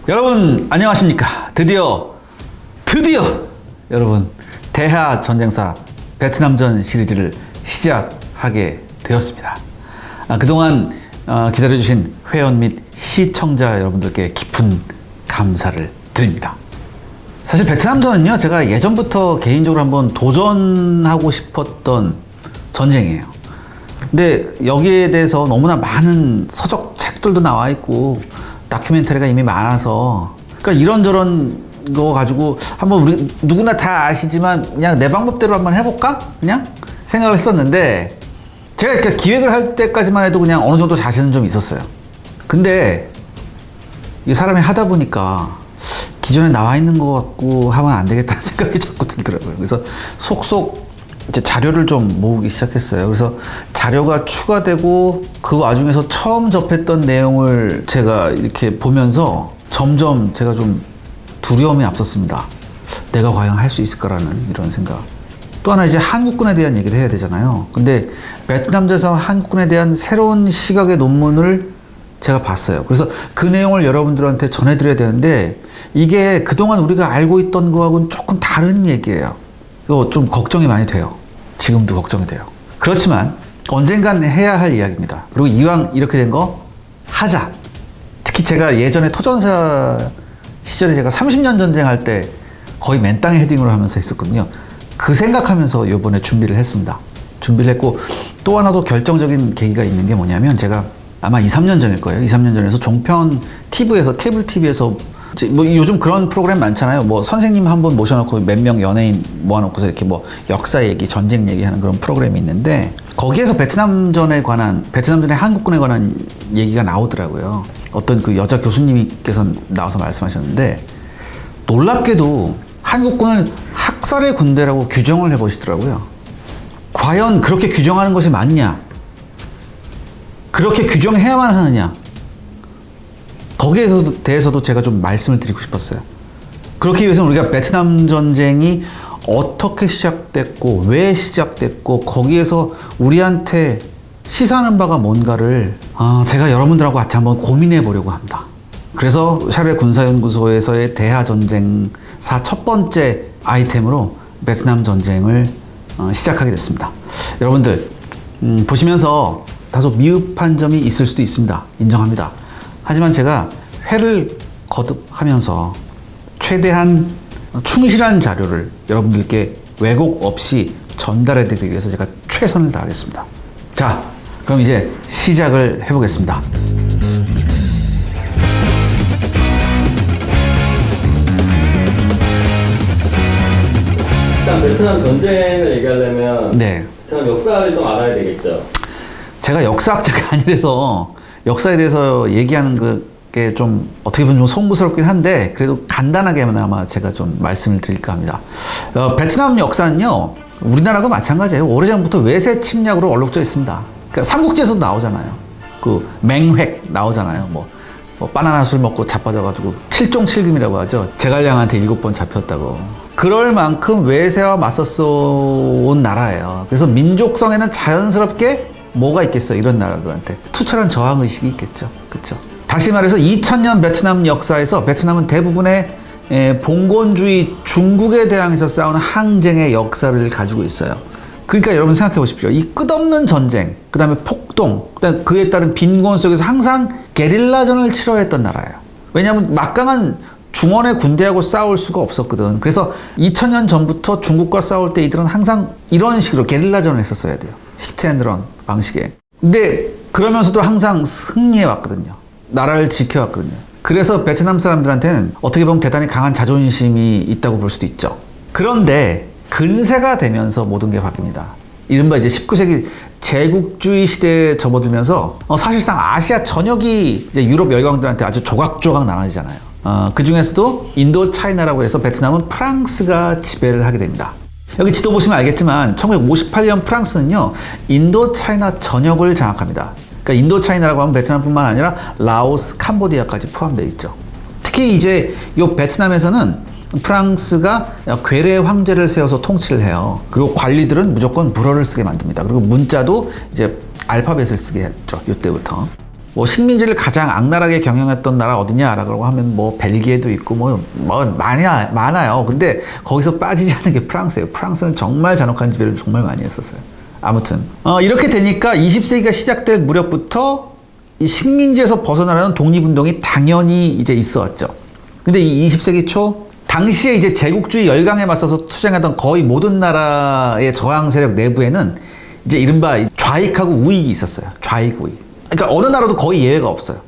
여러분 안녕하십니까. 드디어 여러분 대하 전쟁사 베트남전 시리즈를 시작하게 되었습니다. 그동안 기다려주신 회원 및 시청자 여러분들께 깊은 감사를 드립니다. 사실 베트남전은요, 제가 예전부터 개인적으로 한번 도전하고 싶었던 전쟁이에요. 근데 여기에 대해서 너무나 많은 서적 책들도 나와 있고 다큐멘터리가 이미 많아서, 그러니까 이런저런 거 가지고 한번 우리 누구나 다 아시지만 그냥 내 방법대로 한번 해볼까? 그냥 생각을 했었는데, 제가 이렇게 기획을 할 때까지만 해도 그냥 어느 정도 자신은 좀 있었어요. 근데 이 사람이 하다 보니까 기존에 나와 있는 것 같고 하면 안 되겠다는 생각이 자꾸 들더라고요. 그래서 속속 이제 자료를 좀 모으기 시작했어요. 그래서 자료가 추가되고 그 와중에서 처음 접했던 내용을 제가 이렇게 보면서 점점 제가 좀 두려움이 앞섰습니다. 내가 과연 할 수 있을까라는 이런 생각. 또 하나 이제 한국군에 대한 얘기를 해야 되잖아요. 근데 베트남전에서 한국군에 대한 새로운 시각의 논문을 제가 봤어요. 그래서 그 내용을 여러분들한테 전해드려야 되는데, 이게 그동안 우리가 알고 있던 거하고는 조금 다른 얘기예요. 이거 좀 걱정이 많이 돼요. 지금도 걱정이 돼요. 그렇지만 언젠간 해야 할 이야기입니다. 그리고 이왕 이렇게 된 거 하자. 특히 제가 예전에 토전사 시절에 제가 30년 전쟁할 때 거의 맨땅에 헤딩으로 하면서 했었거든요. 그 생각하면서 이번에 준비를 했습니다. 준비를 했고, 또 하나 더 결정적인 계기가 있는 게 뭐냐면, 제가 아마 2, 3년 전일 거예요. 2, 3년 전에서 종편 TV에서, 케이블 TV에서 뭐 요즘 그런 프로그램 많잖아요. 뭐 선생님 한 분 모셔놓고 몇 명 연예인 모아놓고서 이렇게 뭐 역사 얘기, 전쟁 얘기하는 그런 프로그램이 있는데, 거기에서 베트남전에 관한, 베트남전의 한국군에 관한 얘기가 나오더라고요. 어떤 그 여자 교수님께서 나와서 말씀하셨는데, 놀랍게도 한국군을 학살의 군대라고 규정을 해보시더라고요. 과연 그렇게 규정하는 것이 맞냐? 그렇게 규정해야만 하느냐? 거기에 대해서도 제가 좀 말씀을 드리고 싶었어요. 그렇기 위해서는 우리가 베트남 전쟁이 어떻게 시작됐고, 왜 시작됐고, 거기에서 우리한테 시사하는 바가 뭔가를 제가 여러분들하고 같이 한번 고민해 보려고 합니다. 그래서 샤르레 군사연구소에서의 대하 전쟁사 첫 번째 아이템으로 베트남 전쟁을 시작하게 됐습니다. 여러분들 보시면서 다소 미흡한 점이 있을 수도 있습니다. 인정합니다. 하지만 제가 회를 거듭하면서 최대한 충실한 자료를 여러분들께 왜곡 없이 전달해 드리기 위해서 제가 최선을 다하겠습니다. 자, 그럼 이제 시작을 해보겠습니다. 일단 베트남 전쟁을 얘기하려면 베트남 역사를 좀 알아야 되겠죠. 제가 역사학자가 아니라서 역사에 대해서 얘기하는 게 좀 어떻게 보면 좀 송구스럽긴 한데, 그래도 간단하게만 아마 제가 좀 말씀을 드릴까 합니다. 베트남 역사는요, 우리나라가 마찬가지예요. 오래전부터 외세 침략으로 얼룩져 있습니다. 그러니까 삼국지에서도 나오잖아요. 그 맹획 나오잖아요. 뭐 바나나 술 먹고 자빠져가지고 7종 7금이라고 하죠. 제갈량한테 7번 잡혔다고. 그럴 만큼 외세와 맞섰어 온 나라예요. 그래서 민족성에는 자연스럽게 뭐가 있겠어요? 이런 나라들한테 투철한 저항의식이 있겠죠. 그렇죠? 다시 말해서 2000년 베트남 역사에서 베트남은 대부분의 봉건주의 중국에 대항해서 싸우는 항쟁의 역사를 가지고 있어요. 그러니까 여러분 생각해 보십시오. 이 끝없는 전쟁, 그 다음에 폭동, 그다음에 그에 따른 빈곤 속에서 항상 게릴라전을 치러했던 나라예요. 왜냐하면 막강한 중원의 군대하고 싸울 수가 없었거든. 그래서 2000년 전부터 중국과 싸울 때 이들은 항상 이런 식으로 게릴라전을 했었어야 돼요. 히트앤런 방식에. 근데 그러면서도 항상 승리해 왔거든요. 나라를 지켜왔거든요. 그래서 베트남 사람들한테는 어떻게 보면 대단히 강한 자존심이 있다고 볼 수도 있죠. 그런데 근세가 되면서 모든 게 바뀝니다. 이른바 이제 19세기 제국주의 시대에 접어들면서 사실상 아시아 전역이 이제 유럽 열강들한테 아주 조각조각 나눠지잖아요. 그 중에서도 인도 차이나라고 해서 베트남은 프랑스가 지배를 하게 됩니다. 여기 지도 보시면 알겠지만 1958년 프랑스는요, 인도 차이나 전역을 장악합니다. 그러니까 인도 차이나라고 하면 베트남뿐만 아니라 라오스, 캄보디아까지 포함되어 있죠. 특히 이제 이 베트남에서는 프랑스가 괴뢰 황제를 세워서 통치를 해요. 그리고 관리들은 무조건 불어를 쓰게 만듭니다. 그리고 문자도 이제 알파벳을 쓰게 했죠. 이때부터. 뭐 식민지를 가장 악랄하게 경영했던 나라 어디냐라고 하면 뭐 벨기에도 있고 뭐 많아요. 근데 거기서 빠지지 않는 게 프랑스예요. 프랑스는 정말 잔혹한 지배를 정말 많이 했었어요. 아무튼 이렇게 되니까 20세기가 시작될 무렵부터 이 식민지에서 벗어나려는 독립운동이 당연히 이제 있어 왔죠. 근데 이 20세기 초 당시에 이제 제국주의 열강에 맞서서 투쟁하던 거의 모든 나라의 저항 세력 내부에는 이제 이른바 좌익하고 우익이 있었어요. 좌익, 우익. 그러니까 어느 나라도 거의 예외가 없어요.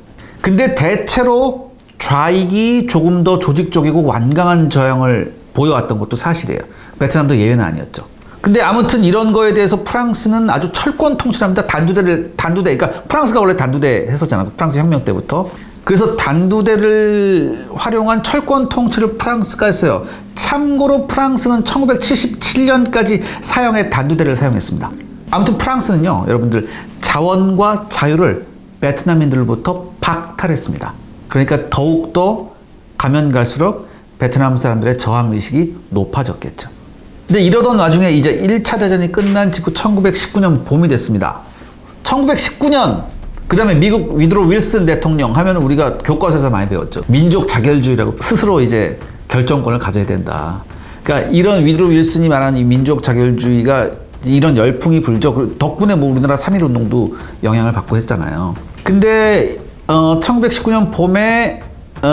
근데 대체로 좌익이 조금 더 조직적이고 완강한 저항을 보여왔던 것도 사실이에요. 베트남도 예외는 아니었죠. 근데 아무튼 이런 거에 대해서 프랑스는 아주 철권 통치를 합니다. 단두대, 그러니까 프랑스가 원래 단두대 했었잖아요. 프랑스 혁명 때부터. 그래서 단두대를 활용한 철권 통치를 프랑스가 했어요. 참고로 프랑스는 1977년까지 사형의 단두대를 사용했습니다. 아무튼 프랑스는요, 여러분들 자원과 자유를 베트남인들로부터 박탈했습니다. 그러니까 더욱더 가면 갈수록 베트남 사람들의 저항의식이 높아졌겠죠. 근데 이러던 와중에 이제 1차 대전이 끝난 직후 1919년 봄이 됐습니다. 1919년! 그 다음에 미국 위드로 윌슨 대통령 하면 우리가 교과서에서 많이 배웠죠. 민족 자결주의라고 스스로 이제 결정권을 가져야 된다. 그러니까 이런 위드로 윌슨이 말하는 이 민족 자결주의가 이런 열풍이 불죠. 덕분에 뭐 우리나라 3.1 운동도 영향을 받고 했잖아요. 근데 1919년 봄에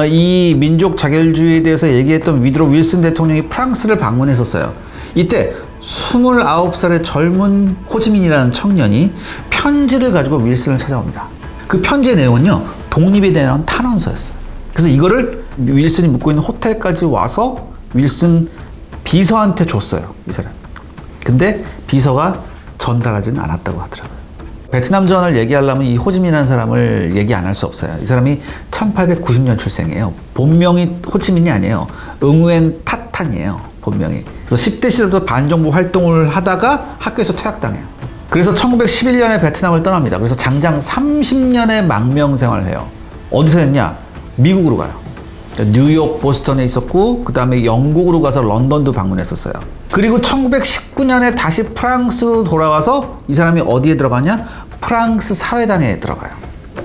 이 민족 자결주의에 대해서 얘기했던 위드로 윌슨 대통령이 프랑스를 방문했었어요. 이때 29살의 젊은 호지민이라는 청년이 편지를 가지고 윌슨을 찾아옵니다. 그 편지의 내용은요, 독립에 대한 탄원서였어요. 그래서 이거를 윌슨이 묵고 있는 호텔까지 와서 윌슨 비서한테 줬어요, 이 사람. 근데 비서가 전달하지는 않았다고 하더라고요. 베트남전을 얘기하려면 이 호지민이라는 사람을 얘기 안 할 수 없어요. 이 사람이 1890년 출생이에요. 본명이 호지민이 아니에요. 응우엔 타탄이에요, 본명이. 그래서 10대 시절부터 반정부 활동을 하다가 학교에서 퇴학당해요. 그래서 1911년에 베트남을 떠납니다. 그래서 장장 30년의 망명 생활을 해요. 어디서 했냐? 미국으로 가요. 뉴욕, 보스턴에 있었고, 그 다음에 영국으로 가서 런던도 방문했었어요. 그리고 1919년에 다시 프랑스로 돌아와서 이 사람이 어디에 들어가냐? 프랑스 사회당에 들어가요.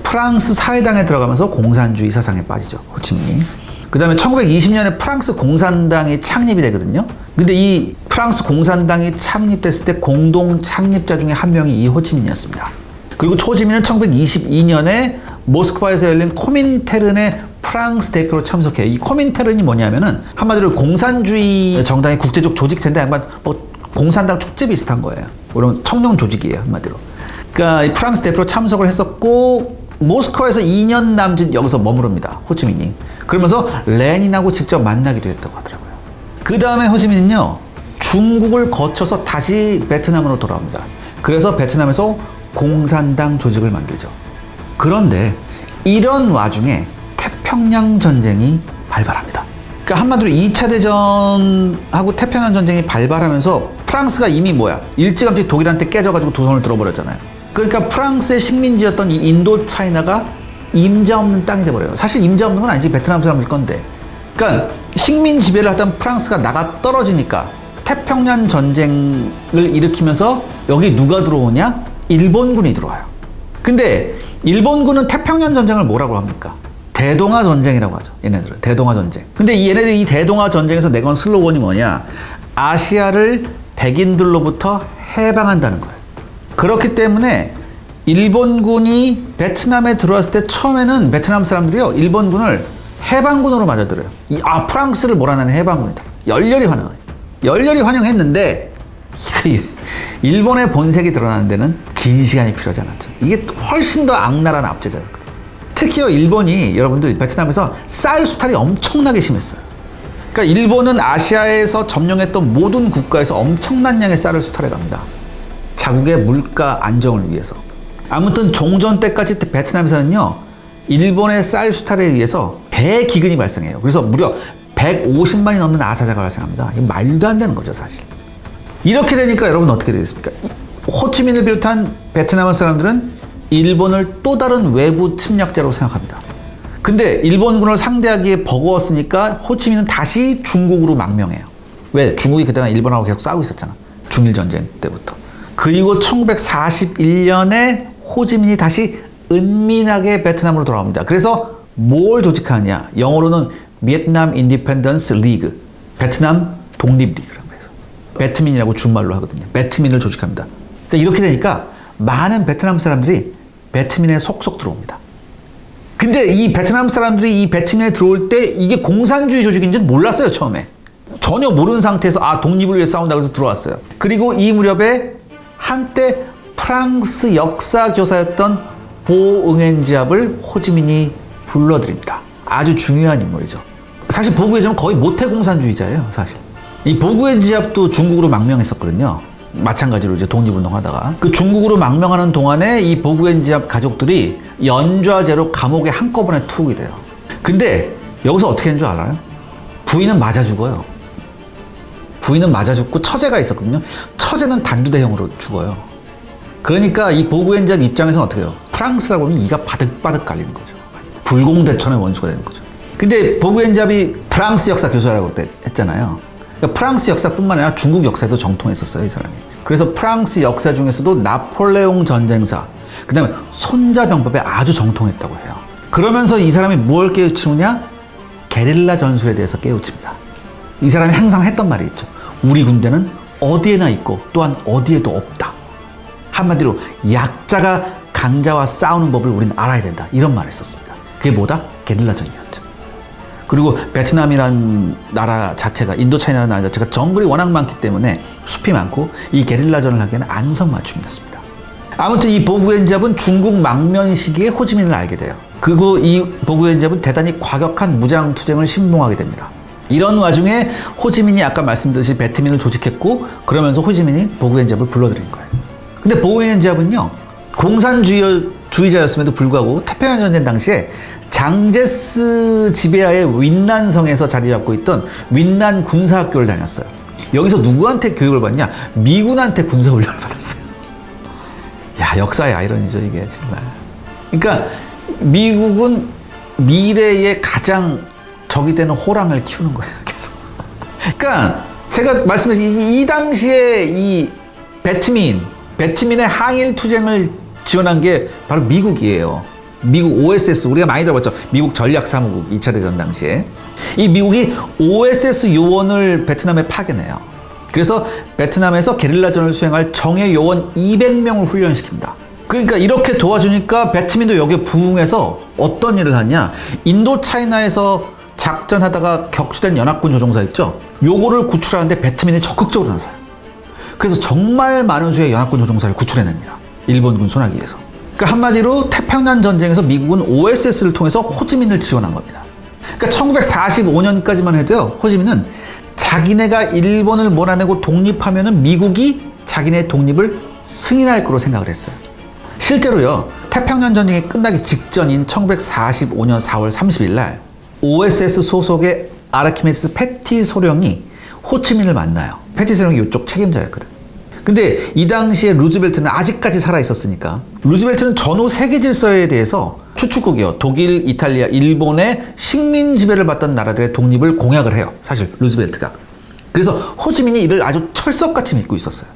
프랑스 사회당에 들어가면서 공산주의 사상에 빠지죠, 호치민이. 그 다음에 1920년에 프랑스 공산당이 창립이 되거든요. 근데 이 프랑스 공산당이 창립됐을 때 공동 창립자 중에 한 명이 이 호치민이었습니다. 그리고 호치민은 1922년에 모스크바에서 열린 코민테른의 프랑스 대표로 참석해요. 이 코민테른이 뭐냐면은 한마디로 공산주의 정당의 국제적 조직체인데 뭐 공산당 축제 비슷한 거예요. 이런 청년 조직이에요, 한마디로. 그러니까 프랑스 대표로 참석을 했었고 모스크바에서 2년 남짓 여기서 머무릅니다, 호치민이. 그러면서 레닌하고 직접 만나기도 했다고 하더라고요. 그 다음에 호치민은요, 중국을 거쳐서 다시 베트남으로 돌아옵니다. 그래서 베트남에서 공산당 조직을 만들죠. 그런데 이런 와중에 태평양 전쟁이 발발합니다. 그러니까 한마디로 2차 대전하고 태평양 전쟁이 발발하면서 프랑스가 이미 일찌감치 독일한테 깨져가지고 두 손을 들어버렸잖아요. 그러니까 프랑스의 식민지였던 이 인도 차이나가 임자 없는 땅이 돼버려요. 사실 임자 없는 건 아니지, 베트남 사람들 건데. 그러니까 식민 지배를 하던 프랑스가 나가 떨어지니까 태평양 전쟁을 일으키면서 여기 누가 들어오냐? 일본군이 들어와요. 근데 일본군은 태평양 전쟁을 뭐라고 합니까? 대동아 전쟁이라고 하죠, 얘네들은. 대동아 전쟁. 근데 얘네들이 이 대동아 전쟁에서 내건 슬로건이 뭐냐? 아시아를 백인들로부터 해방한다는 거예요. 그렇기 때문에 일본군이 베트남에 들어왔을 때 처음에는 베트남 사람들이요, 일본군을 해방군으로 맞아들여요. 프랑스를 몰아내는 해방군이다. 열렬히 환영해요. 열렬히 환영했는데 일본의 본색이 드러나는 데는 긴 시간이 필요하지 않았죠. 이게 훨씬 더 악랄한 압제자였거든요. 특히요, 일본이 여러분들 베트남에서 쌀 수탈이 엄청나게 심했어요. 그러니까 일본은 아시아에서 점령했던 모든 국가에서 엄청난 양의 쌀을 수탈해 갑니다. 자국의 물가 안정을 위해서. 아무튼 종전 때까지 베트남에서는요, 일본의 쌀 수탈에 의해서 대기근이 발생해요. 그래서 무려 150만이 넘는 아사자가 발생합니다. 이거 말도 안 되는 거죠, 사실. 이렇게 되니까 여러분 어떻게 되겠습니까? 호치민을 비롯한 베트남 사람들은 일본을 또 다른 외부 침략자로 생각합니다. 근데 일본군을 상대하기에 버거웠으니까 호치민은 다시 중국으로 망명해요. 왜? 중국이 그때가 일본하고 계속 싸우고 있었잖아, 중일전쟁 때부터. 그리고 1941년에 호지민이 다시 은밀하게 베트남으로 돌아옵니다. 그래서 뭘 조직하느냐? 영어로는 Vietnam Independence League, 베트남 독립리그라고 해서 베트민이라고 준말로 하거든요. 베트민을 조직합니다. 그러니까 이렇게 되니까 많은 베트남 사람들이 베트민에 속속 들어옵니다. 근데 이 베트남 사람들이 이 베트민에 들어올 때 이게 공산주의 조직인지는 몰랐어요, 처음에. 전혀 모르는 상태에서 독립을 위해 싸운다고 해서 들어왔어요. 그리고 이 무렵에 한때 프랑스 역사 교사였던 보응엔지압을 호지민이 불러들입니다. 아주 중요한 인물이죠. 사실 보구엔지압은 거의 모태 공산주의자예요, 사실. 이 보구엔지압도 중국으로 망명했었거든요. 마찬가지로 이제 독립운동하다가 그 중국으로 망명하는 동안에 이 보구엔지압 가족들이 연좌제로 감옥에 한꺼번에 투옥이 돼요. 근데 여기서 어떻게 한 줄 알아요? 부인은 맞아 죽어요. 부인은 맞아 죽고 처제가 있었거든요. 처제는 단두대형으로 죽어요. 그러니까 이 보구엔지압 입장에서는 어떻게 해요? 프랑스라고 하면 이가 바득바득 깔리는 거죠. 불공대천의 원수가 되는 거죠. 근데 보구엔지압이 프랑스 역사 교수라고 했잖아요. 그러니까 프랑스 역사뿐만 아니라 중국 역사에도 정통했었어요, 이 사람이. 그래서 프랑스 역사 중에서도 나폴레옹 전쟁사, 그 다음에 손자병법에 아주 정통했다고 해요. 그러면서 이 사람이 뭘 깨우치느냐? 게릴라 전술에 대해서 깨우칩니다. 이 사람이 항상 했던 말이 있죠. 우리 군대는 어디에나 있고 또한 어디에도 없다. 한마디로 약자가 강자와 싸우는 법을 우리는 알아야 된다. 이런 말을 썼습니다. 그게 뭐다? 게릴라전이었죠. 그리고 베트남이라는 나라 자체가, 인도차이나라는 나라 자체가 정글이 워낙 많기 때문에 숲이 많고 이 게릴라전을 하기에는 안성맞춤이었습니다. 아무튼 이 보구엔지압은 중국 망명 시기에 호지민을 알게 돼요. 그리고 이 보구엔지압은 대단히 과격한 무장투쟁을 신봉하게 됩니다. 이런 와중에 호지민이 아까 말씀드렸듯이 베트민을 조직했고 그러면서 호지민이 보구엔지압을 불러들인 거예요. 근데 보구엔지압은요, 공산주의자였음에도 불구하고 태평양 전쟁 당시에 장제스 지배하의 윈난성에서 자리 잡고 있던 윈난 군사학교를 다녔어요. 여기서 누구한테 교육을 받냐? 미군한테 군사훈련을 받았어요. 야, 역사의 아이러니죠, 이게 정말. 그러니까 미국은 미래의 가장 적이 되는 호랑을 키우는 거예요, 계속. 그러니까 제가 말씀드린 이 당시에 이 베트민의 항일 투쟁을 지원한 게 바로 미국이에요. 미국 OSS, 우리가 많이 들어봤죠. 미국 전략사무국 2차 대전 당시에. 이 미국이 OSS 요원을 베트남에 파견해요. 그래서 베트남에서 게릴라전을 수행할 정예 요원 200명을 훈련시킵니다. 그러니까 이렇게 도와주니까 베트민도 여기에 부응해서 어떤 일을 하냐. 인도차이나에서 작전하다가 격추된 연합군 조종사 있죠. 요거를 구출하는데 베트민이 적극적으로 나서요. 그래서 정말 많은 수의 연합군 조종사를 구출해냅니다. 일본군 손하기 위해서. 그러니까 한마디로 태평양 전쟁에서 미국은 OSS를 통해서 호지민을 지원한 겁니다. 그러니까 1945년까지만 해도요, 호지민은 자기네가 일본을 몰아내고 독립하면은 미국이 자기네 독립을 승인할 거로 생각을 했어요. 실제로요, 태평양 전쟁이 끝나기 직전인 1945년 4월 30일 날 OSS 소속의 아르키메디스 패티 소령이 호치민을 만나요. 패티 소령이 이쪽 책임자였거든. 근데 이 당시에 루즈벨트는 아직까지 살아있었으니까 루즈벨트는 전후 세계 질서에 대해서 추축국이요, 독일, 이탈리아, 일본의 식민 지배를 받던 나라들의 독립을 공약을 해요, 사실 루즈벨트가. 그래서 호지민이 이를 아주 철석같이 믿고 있었어요.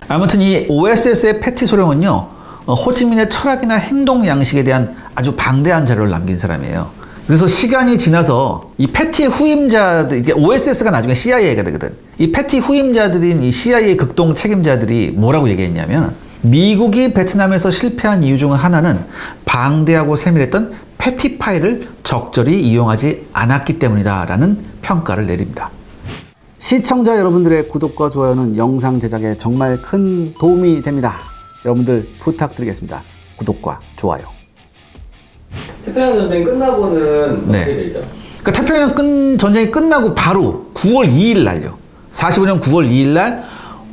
아무튼 이 OSS의 패티 소령은요, 호지민의 철학이나 행동 양식에 대한 아주 방대한 자료를 남긴 사람이에요. 그래서 시간이 지나서 이 패티의 후임자들, 이게 OSS가 나중에 CIA가 되거든. 이 패티 후임자들인 이 CIA 극동 책임자들이 뭐라고 얘기했냐면, 미국이 베트남에서 실패한 이유 중 하나는 방대하고 세밀했던 패티 파일을 적절히 이용하지 않았기 때문이다라는 평가를 내립니다. 시청자 여러분들의 구독과 좋아요는 영상 제작에 정말 큰 도움이 됩니다. 여러분들 부탁드리겠습니다. 구독과 좋아요. 태평양 전쟁 끝나고는 네. 어떻게 되죠? 그러니까 태평양 전쟁이 끝나고 바로 9월 2일 날요. 45년 9월 2일 날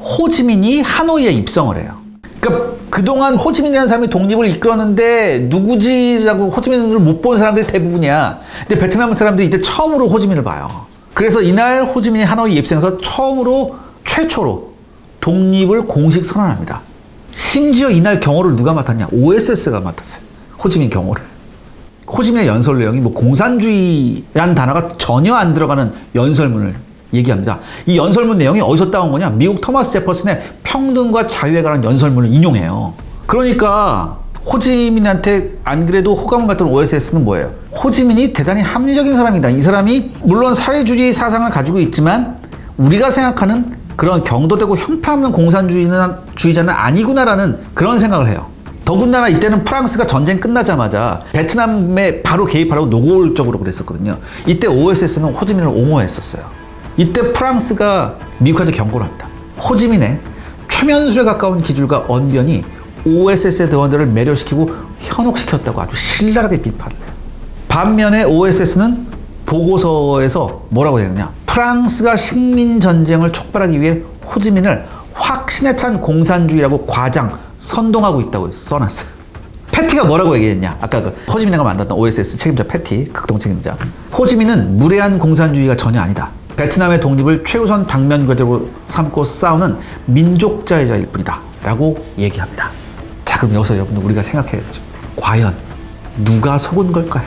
호지민이 하노이에 입성을 해요. 그러니까 그동안 호지민이라는 사람이 독립을 이끌었는데 누구지라고 호지민을 못 본 사람들이 대부분이야. 근데 베트남 사람들이 이때 처음으로 호지민을 봐요. 그래서 이날 호지민이 하노이에 입성해서 최초로 독립을 공식 선언합니다. 심지어 이날 경호를 누가 맡았냐? OSS가 맡았어요. 호지민 경호를. 호지민의 연설 내용이 뭐 공산주의라는 단어가 전혀 안 들어가는 연설문을 얘기합니다. 이 연설문 내용이 어디서 따온 거냐? 미국 토마스 제퍼슨의 평등과 자유에 관한 연설문을 인용해요. 그러니까 호지민한테 안 그래도 호감을 갖던 OSS는 뭐예요? 호지민이 대단히 합리적인 사람이다. 이 사람이 물론 사회주의 사상을 가지고 있지만 우리가 생각하는 그런 경도되고 형편없는 공산주의자는 아니구나라는 그런 생각을 해요. 더군다나 이때는 프랑스가 전쟁 끝나자마자 베트남에 바로 개입하라고 노골적으로 그랬었거든요. 이때 OSS는 호지민을 옹호했었어요. 이때 프랑스가 미국한테 경고를 합니다. 호지민의 최면수에 가까운 기질과 언변이 OSS의 대원들을 매료시키고 현혹시켰다고 아주 신랄하게 비판을 해요. 반면에 OSS는 보고서에서 뭐라고 되느냐? 프랑스가 식민전쟁을 촉발하기 위해 호지민을 확신에 찬 공산주의라고 과장, 선동하고 있다고 써놨어요. 패티가 뭐라고 얘기했냐? 아까 그 호지민이가 만났던 OSS 책임자 패티, 극동 책임자. 호지민은 무례한 공산주의가 전혀 아니다. 베트남의 독립을 최우선 당면 과제로 삼고 싸우는 민족자의자일 뿐이다. 라고 얘기합니다. 자, 그럼 여기서 여러분들 우리가 생각해야 되죠. 과연 누가 속은 걸까요?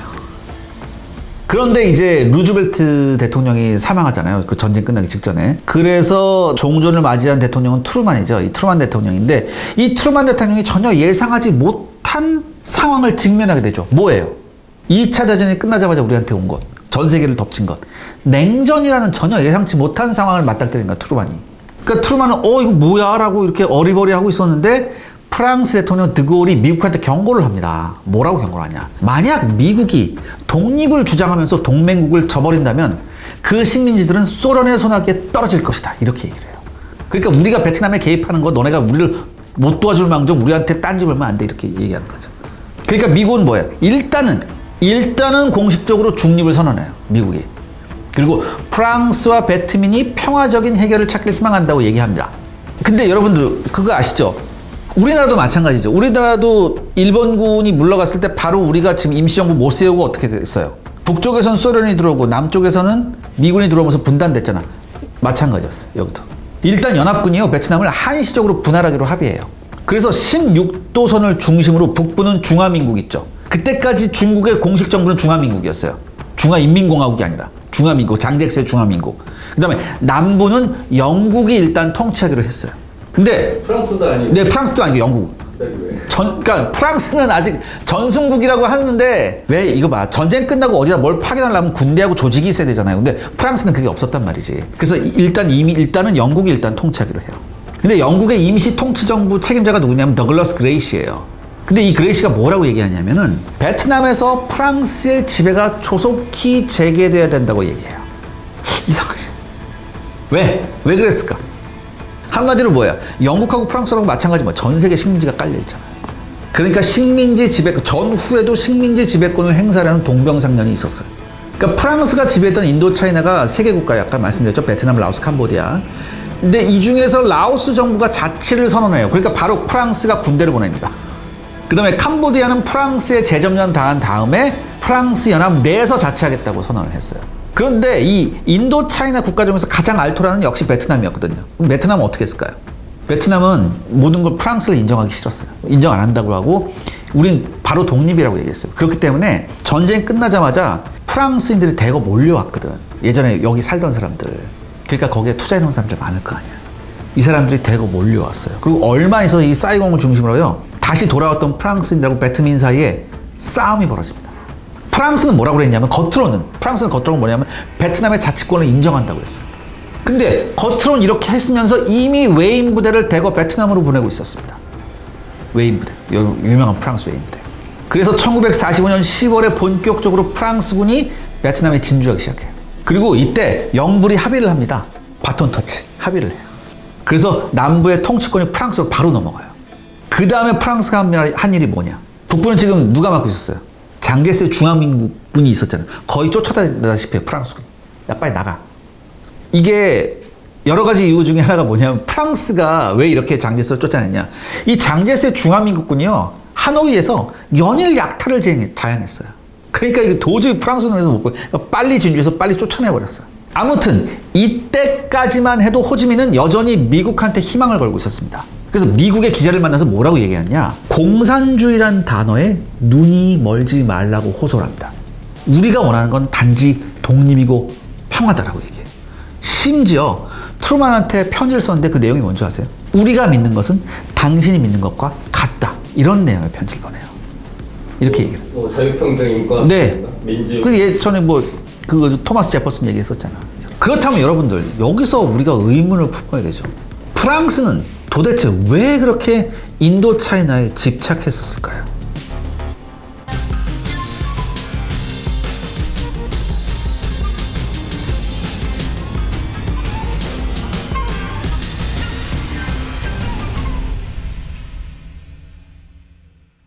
그런데 이제 루즈벨트 대통령이 사망하잖아요. 그 전쟁 끝나기 직전에. 그래서 종전을 맞이한 대통령은 트루만이죠. 이 트루만 대통령인데 이 트루만 대통령이 전혀 예상하지 못한 상황을 직면하게 되죠. 뭐예요? 2차 대전이 끝나자마자 우리한테 온 것. 전 세계를 덮친 것. 냉전이라는 전혀 예상치 못한 상황을 맞닥뜨린 거야, 트루만이. 그러니까 트루만은 이거 뭐야? 라고 이렇게 어리버리하고 있었는데 프랑스 대통령 드골이 미국한테 경고를 합니다. 뭐라고 경고를 하냐? 만약 미국이 독립을 주장하면서 동맹국을 저버린다면 그 식민지들은 소련의 손아귀에 떨어질 것이다. 이렇게 얘기를 해요. 그러니까 우리가 베트남에 개입하는 거 너네가 우리를 못 도와줄 망정 우리한테 딴지 걸면 안 돼. 이렇게 얘기하는 거죠. 그러니까 미국은 뭐예요? 일단은 공식적으로 중립을 선언해요. 미국이. 그리고 프랑스와 베트민이 평화적인 해결을 찾길 희망한다고 얘기합니다. 근데 여러분들 그거 아시죠? 우리나라도 마찬가지죠. 우리나라도 일본군이 물러갔을 때 바로 우리가 지금 임시정부 못 세우고 어떻게 됐어요? 북쪽에선 소련이 들어오고 남쪽에서는 미군이 들어오면서 분단됐잖아. 마찬가지였어요. 여기도. 일단 연합군이요. 베트남을 한시적으로 분할하기로 합의해요. 그래서 16도선을 중심으로 북부는 중화민국 있죠. 그때까지 중국의 공식 정부는 중화민국이었어요. 중화인민공화국이 아니라 중화민국, 장제스의 중화민국. 그 다음에 남부는 영국이 일단 통치하기로 했어요. 근데 프랑스도 아니고. 네, 프랑스도 아니고 영국. 그러니까 프랑스는 아직 전승국이라고 하는데 왜 이거 봐. 전쟁 끝나고 어디다 뭘 파견하려면 군대하고 조직이 있어야 되잖아요. 근데 프랑스는 그게 없었단 말이지. 그래서 일단은 영국이 일단 통치하기로 해요. 근데 영국의 임시 통치정부 책임자가 누구냐면 더글러스 그레이시예요. 근데 이 그레이시가 뭐라고 얘기하냐면은 베트남에서 프랑스의 지배가 조속히 재개돼야 된다고 얘기해요. 이상하지. 왜 그랬을까? 한마디로 뭐야? 영국하고 프랑스하고 마찬가지 전 세계 식민지가 깔려 있잖아요. 그러니까 식민지 지배권, 전후에도 식민지 지배권을 행사하는 동병상련이 있었어요. 그러니까 프랑스가 지배했던 인도차이나가 세 개 국가, 아까 말씀드렸죠. 베트남, 라오스, 캄보디아. 근데 이 중에서 라오스 정부가 자치를 선언해요. 그러니까 바로 프랑스가 군대를 보냅니다. 그 다음에 캄보디아는 프랑스에 재점령 당한 다음에 프랑스 연합 내에서 자치하겠다고 선언을 했어요. 그런데 이 인도 차이나 국가 중에서 가장 알토라는 역시 베트남이었거든요. 그럼 베트남은 어떻게 했을까요? 베트남은 모든 걸 프랑스를 인정하기 싫었어요. 인정 안 한다고 하고 우린 바로 독립이라고 얘기했어요. 그렇기 때문에 전쟁 끝나자마자 프랑스인들이 대거 몰려왔거든. 예전에 여기 살던 사람들. 그러니까 거기에 투자해놓은 사람들 많을 거 아니야. 이 사람들이 대거 몰려왔어요. 그리고 얼마 있어서 이 사이공을 중심으로요. 다시 돌아왔던 프랑스인들하고 베트민 사이에 싸움이 벌어집니다. 프랑스는 뭐라고 그랬냐면 프랑스는 겉으로는 뭐냐면 베트남의 자치권을 인정한다고 했어요. 근데 겉으로는 이렇게 했으면서 이미 외인 부대를 대거 베트남으로 보내고 있었습니다. 외인 부대. 유명한 프랑스 외인 부대. 그래서 1945년 10월에 본격적으로 프랑스군이 베트남에 진주하기 시작해요. 그리고 이때 영불이 합의를 합니다. 바톤 터치 합의를 해요. 그래서 남부의 통치권이 프랑스로 바로 넘어가요. 그 다음에 프랑스가 한 일이 뭐냐? 북부는 지금 누가 맡고 있었어요? 장제스의 중화민국군이 있었잖아요. 거의 쫓아다니다시피 해요, 프랑스군. 야, 빨리 나가. 이게 여러 가지 이유 중에 하나가 뭐냐면 프랑스가 왜 이렇게 장제스를 쫓아냈냐. 이 장제스의 중화민국군이요. 하노이에서 연일 약탈을 자행했어요. 그러니까 이게 도저히 프랑스 눈에서 못 보고 빨리 진주해서 빨리 쫓아내버렸어요. 아무튼 이때까지만 해도 호지민은 여전히 미국한테 희망을 걸고 있었습니다. 그래서 미국의 기자를 만나서 뭐라고 얘기하냐. 공산주의란 단어에 눈이 멀지 말라고 호소를 합니다. 우리가 원하는 건 단지 독립이고 평화다라고 얘기해요. 심지어 트루만한테 편지를 썼는데 그 내용이 뭔지 아세요? 우리가 믿는 것은 당신이 믿는 것과 같다. 이런 내용의 편지를 보내요. 이렇게 얘기를. 뭐 자유평등 인권, 네. 민주. 그 예전에 그 토마스 제퍼슨 얘기했었잖아. 그렇다면 여러분들 여기서 우리가 의문을 품어야 되죠. 프랑스는 도대체 왜 그렇게 인도 차이나에 집착했었을까요?